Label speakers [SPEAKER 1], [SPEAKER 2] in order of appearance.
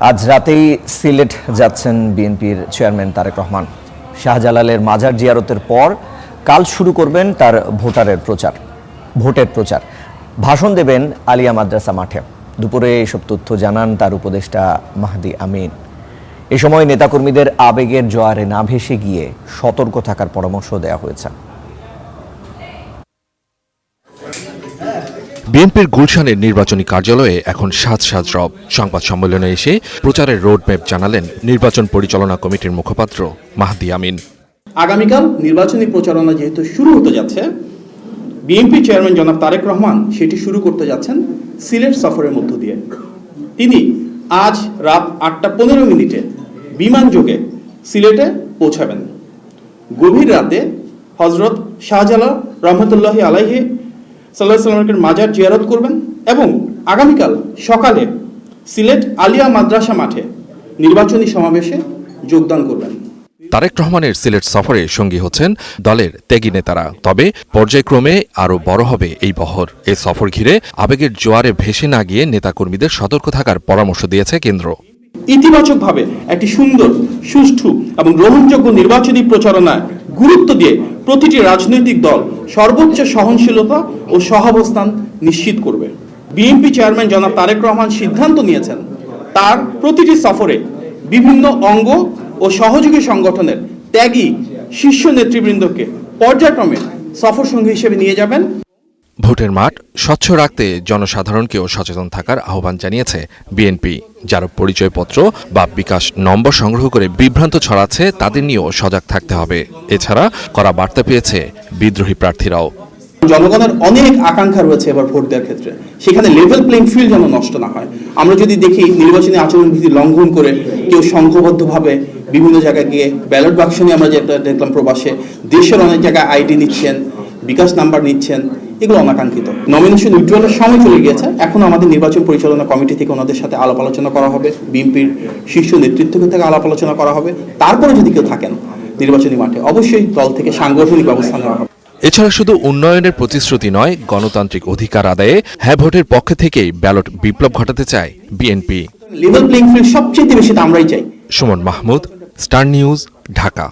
[SPEAKER 1] আজ রাতেই সিলেট যাচ্ছেন বিএনপির চেয়ারম্যান তারেক রহমান। শাহজালালের মাজার জিয়ারতের পর কাল শুরু করবেন তার ভোটের প্রচার। ভাষণ দেবেন আলিয়া মাদ্রাসা মাঠে। দুপুরে এসব তথ্য জানান তার উপদেষ্টা মাহদি আমিন। এ সময় নেতাকর্মীদের আবেগের জোয়ারে না ভেসে গিয়ে সতর্ক থাকার পরামর্শ দেওয়া হয়েছে।
[SPEAKER 2] বিএনপির গুলশানের নির্বাচনী কার্যালয়ে এখন সাজ রব। সংবাদ সম্মেলনে এসে প্রচারের রোডম্যাপ জানালেন নির্বাচন পরিচালনা কমিটির মুখপাত্র মাহদি আমিন।
[SPEAKER 3] আগামীকাল নির্বাচনী প্রচারণা যেহেতু শুরু হতে যাচ্ছে, বিএনপি চেয়ারম্যান জনাব তারেক রহমান সেটি শুরু করতে যাচ্ছেন সিলেট সফরের মধ্য দিয়ে। তিনি আজ রাত 8:15 বিমান যোগে সিলেটে পৌঁছাবেন। গভীর রাতে হজরত শাহজালাল রহমতুল্লাহি আলাইহি সাল্লাল্লাহু আলাইহি ওয়াসাল্লামের মাজার জিয়ারত করবেন এবং আগামীকাল সকালে সিলেট আলিয়া মাদ্রাসা মাঠে নির্বাচনী সমাবেশে যোগদান করবেন।
[SPEAKER 2] তারেক রহমানের সিলেট সফরে সঙ্গী হচ্ছেন দলের ত্যাগী নেতারা। তবে পর্যায়ক্রমে আরও বড় হবে এই বহর। এ সফর ঘিরে আবেগের জোয়ারে ভেসে না গিয়ে নেতাকর্মীদের সতর্ক থাকার পরামর্শ দিয়েছে কেন্দ্র।
[SPEAKER 3] ইতিবাচকভাবে একটি সুন্দর, সুষ্ঠু এবং গ্রহণযোগ্য নির্বাচনী প্রচারণায় গুরুত্ব দিয়ে প্রতিটি রাজনৈতিক দল সর্বোচ্চ সহনশীলতা ও সহাবস্থান নিশ্চিত করবে। বিএনপি চেয়ারম্যান জনাব তারেক রহমান সিদ্ধান্ত নিয়েছেন তার প্রতিটি সফরে বিভিন্ন অঙ্গ ও সহযোগী সংগঠনের ত্যাগী শীর্ষ নেতৃবৃন্দকে পর্যায়ক্রমে সফর সঙ্গী হিসেবে নিয়ে যাবেন।
[SPEAKER 2] ভোটের মাঠ স্বচ্ছ রাখতে জনসাধারণকেও সচেতন থাকার আহ্বান জানিয়েছে বিএনপি। যারা পরিচয়পত্র বা বিকাশ নম্বর সংগ্রহ করে বিভ্রান্ত ছড়াচ্ছে তাদের নিয়েও সজাগ থাকতে হবে। এছাড়া কড়া বার্তা পেয়েছে বিদ্রোহী প্রার্থীরাও।
[SPEAKER 3] জনগণের অনেক আকাঙ্ক্ষা রয়েছে এবার ভোট দেওয়ার ক্ষেত্রে, সেখানে লেভেল প্লেইং ফিল্ড যেন নষ্ট না হয়। আমরা যদি দেখি নির্বাচনী আচরণবিধি লঙ্ঘন করে কেউ সংঘবদ্ধভাবে বিভিন্ন জায়গায় গিয়ে ব্যালট বাক্স নিয়ে আমরা যেটা দেখলাম প্রবাসে, দেশের অনেক জায়গায় আইডি নিচ্ছেন, বিকাশ নাম্বার নিচ্ছেন, এগুলো অনাকাঙ্ক্ষিত। নমিনেশন উইথড্রয়ালের সময় চলে গিয়েছে। এখন আমাদের নির্বাচন পরিচালনা কমিটি থেকে ওনাদের সাথে আলাপ আলোচনা করা হবে, বিএনপির শীর্ষ নেতৃত্ব থেকে আলাপ আলোচনা করা হবে। তারপরে যদি কেউ থাকেন নির্বাচনী মাঠে, অবশ্যই দল থেকে সাংগঠনিক ব্যবস্থা নেওয়া হবে।
[SPEAKER 2] এছাড়া শুধু উন্নয়নের প্রতিশ্রুতি নয়, গণতান্ত্রিক অধিকার আদায়ে হ্যাঁ ভোটের পক্ষে থেকেই ব্যালট বিপ্লব ঘটাতে চায় বিএনপি।
[SPEAKER 3] লেভেল প্লেইং ফিল্ড সবচেয়ে বেশি আমরাই চাই।
[SPEAKER 2] Suman Mahmud, star news, Dhaka.